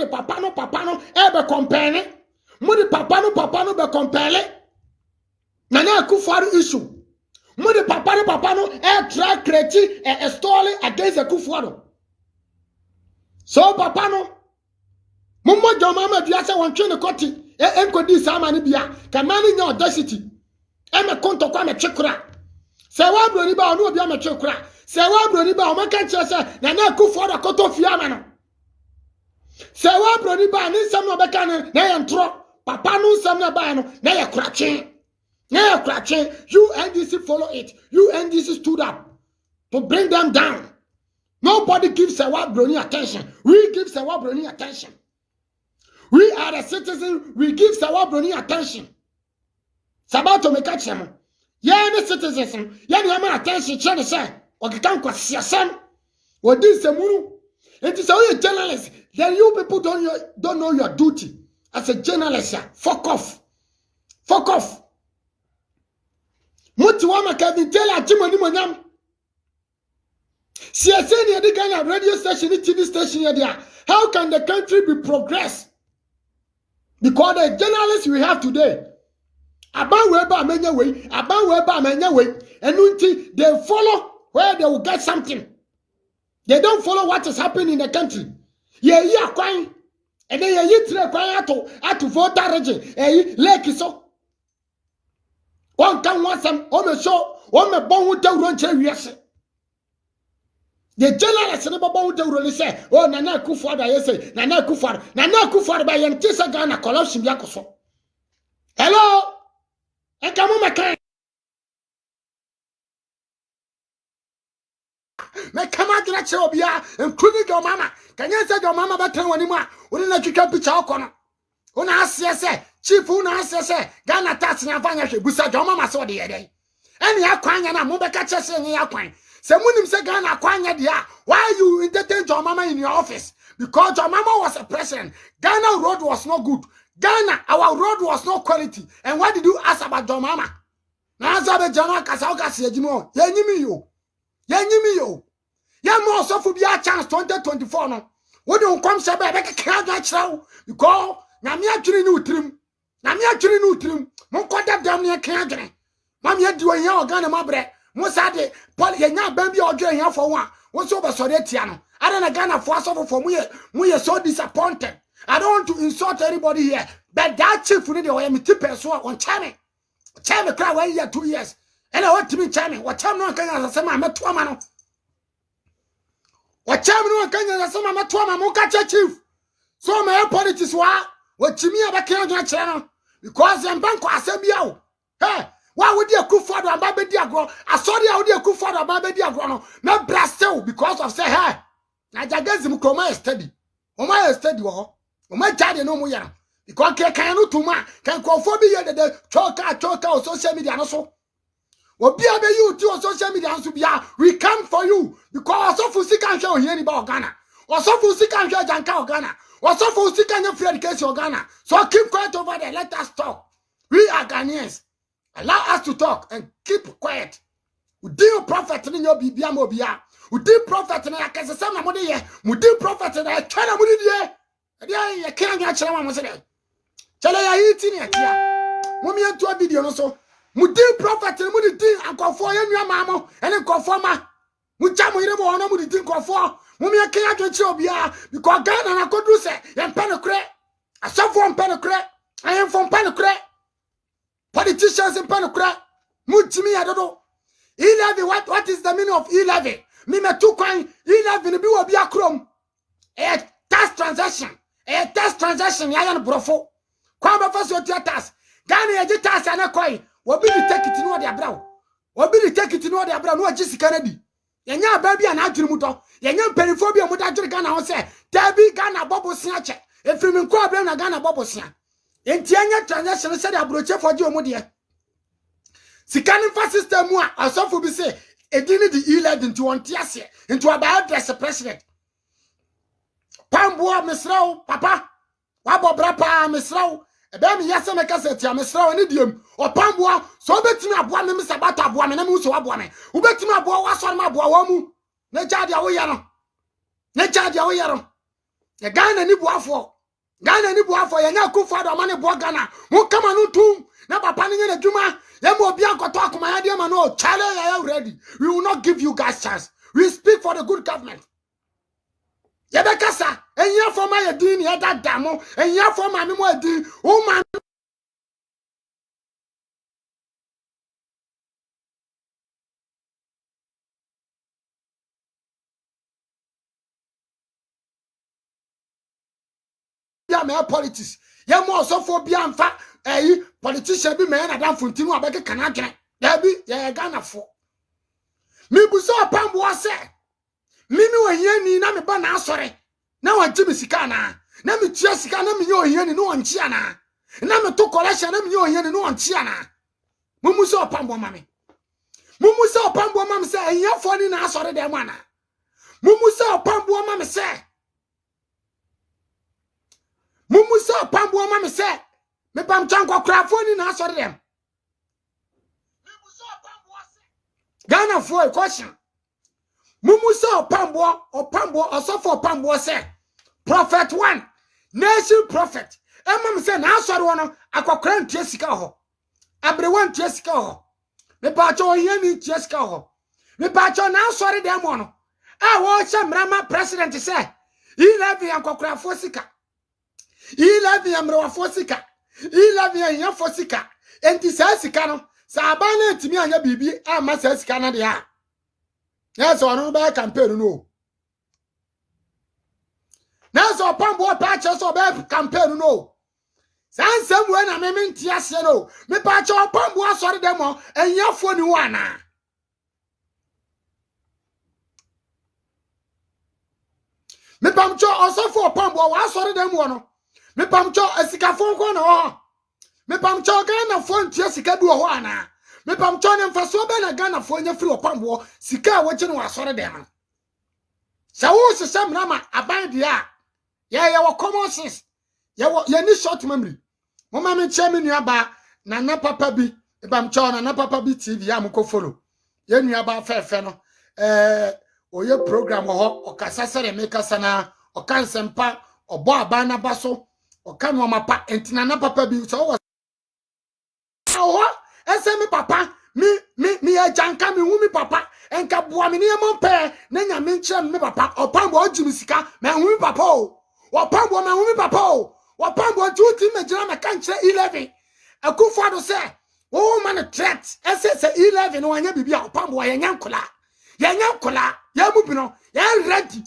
de papa no be compare. Mo de papa no be compare. Nana Akufo-Addo issue. Mo de papa no try create a story against Akufo-Addo. So papa no Mummo Jomama Biasa one train koti enkodi sama ni bia kamani nya audacity e me konto kwa me twekura se wa broni ba onu obi a me twekura se wa broni ba o maka kire se na na Akufo-Addo koto fia ma no se wa broni ba ni nsam no beka na ye ntro papa no nsam na ba no na ye kurache you NDC follow it you NDC stood up to bring them down. Nobody gives a wa broni attention. We give a wa broni attention. We are the citizens, we give Sawabroni attention. Sabato me catch him. Yeah, the citizens, yeah, attention, China say, or the town was Siasam, or this Muru. It is only a journalist. Then you people don't know your duty as a journalist. Fuck off. Fuck off. Mutuama Kevin Taylor, Jimony Monam. CSN, the Ghana radio station, the TV station there. How can the country be progressed? Because the journalists we have today, about whereby many way, and they follow where they will get something. They don't follow what is happening in the country. Yeah, crying, and then you crying to vote that region. Like so. One can want some on the show, on the bone with the run cherries. The journalists never bound to really say, oh, Nana Akufo-Addo, I say, Nana Akufo-Addo by Yantisa Ghana, corruption, Yakoso. Hello? And come on, my kind. Make come out to that show, including your mama. Can you say your mama about 10 anymore? Wouldn't let you keep picture corner? Una say, Chief, Una say, Ghana Tats and Vanya, Busa, your mama saw the other day. And your coin and a Mubaka chess in your coin. Someone say Ghana kwanya dia. Why you entertain your mama in your office? Because your mama was a president. Ghana road was not good. Ghana, our road was not quality. And what did you ask about your mama? Na azabe jama kasauka siyejimo. Yenyimi yo. Ya mo so fu bia chance 2024 no. Wo de unkom sebe be keka ga chirawo. Because na me adwiri ni utrim. Mo koda dam ne keka adwiri. Ma me adi wo yan organ ma bre. Musa de Paul yenya baby ojo here for one. What's over Soretia no? I don't Ghana for us for we are so disappointed. I don't want to insult anybody here. But that chief need to me tip on Chame. Chame cry 1 year, 2 years. And I want to be Chame. What time no can I say my metwama? What time no can I say my metwama mukacha chief? So my politics what Jimmy Abaka channel because I'm bank asabia. Hey. Why would you Akufo-Addo and Baby Diagro? I saw the idea Akufo-Addo and Baby Diagro. No blastel because of say hey. I just him come steady. Oma steady wo. Oma jade no mo ya. Because can no tuma can confirm be the choker on social media no so. Obi abe you to social media so bia we come for you because so for sika hwe ohia ni ba Ghana. So for sika hwe janka Ghana. So for sika nya free education Ghana. So keep quiet over there. Let us talk. We are Ghanaians. Allow us to talk and keep quiet. We deal prophet in your bibia mobia. We deal prophet in a casama money. We deal prophet in a China money. Yeah, you can't get China. Tell you eating it here. Mummy to a video so. We deal prophet in the deal and conform your mamma and then conforma. We jam with them on the deal conform. Mummy can't get Chobia because Ghana and I could do say and penocret. I suffer from penocret. I am from penocret. Politicians in Panokra, Mutimi, I don't know. E-levy, what is the meaning of E-levy? Me two coin, E-levy, be a chrome. A tax transaction, Yayan Brofo. Come first your tax. Gani a tax and a coin. What be the take it in what they are brown? What be the take it in what they are brown? What Jessica Kennedy? Yanya baby and Adrimuto. Yanya periphobia Mutajan Ghana say, Debbie Ghana Bobo Snatcher. If you mean Quabrana Ghana Bobo Sna. Entianya transaction said abroche for you modie. Sikani fa system mu a asofo bi say edini di E11 into one tiase into about address president. Pamboa mesraw papa. Wabo brapa mesraw. Ebe mi yase meka se tia mesraw ni diem. O pamboa so betimi aboa me sabata aboa me na mu so aboa me. Wo betimi aboa wa so ma aboa wa mu. Na jade a wo ye no. Na jade a wo ye no. E Ghana ni boafo. Ghana ni boafo ye nya Akufo-Addo ma ne bo Ghana wo kama no tum na papa ne na dwuma ye mo obi akoto akoma ya de ma no chale ya ready. We will not give you guys chance. We speak for the good government. Ye be kasa enya for ma ye din ye dada mo enya for ma me mo din o ma ya me politics ye mo so for bia mfa politician bi me na dan fontinu abeke kana dwene da bi ye Ghana fo mi bu so pambo ase mimi wanyani na me ba na asore na wanji mi sika na me tua sika na me ye ohiyani no wanchi ana na me to collection na me ye ohiyani no wanchi ana mumu so pambo mame mumu so pambo mame se ehiyafo ni na asore dem ana mumu so pambo mame se mumu so pambo mame se me pam chankwa krafo ni na asore dem mumu so pambo ase Ghana for a question mumu se opambo osofo opambo se prophet 1 nation prophet emam se na asore wono akokra ntua sika ho abrewa ntua sika ho me pa cho yeni ntua sika ho me pa cho na asore dem wono a wo che mrama president se 11 akokra fo sika 11 amrewa fo sika 11 yan fo sika enti sa sika no sa abana ntimi anya bibi ama sa sika na de ha. Yes, on by campaign no. Now so pambo patches or by campaign no. San some when I mean tias no. Me patch or pambo sorry demo and your phone one. Me pamcho also for pambo was sorry them one. Me pamcho a sika phone corner. Me pamcho Ghana phone tiasika do one. Me pamcho nem for so ben a Ghana phone your free or pambo sika watching was sorry them. So who's some rama abide dia? Yeah, wa common sense. Ya ni short memory. Mama me chairman nuaba na papa bi e bam chaw na papa bi TV am ko follow. Ya nuaba fe no. Oye program ho okasa sere me kasa na okansempa obo aba na baso okanu mapa entina na papa bi so was. Oh, ese mi papa mi ya janka mi hu mi papa enka boa mi ne mo pe na nya me nche mi papa opambo ojimi sika me hu mi papa o opambo me hu mi papa o opambo juti me jira me kanche 11 Akufo-Addo se o man threat ese 11 no anya bibia opambo ya nyankola ya mu bi no ya ready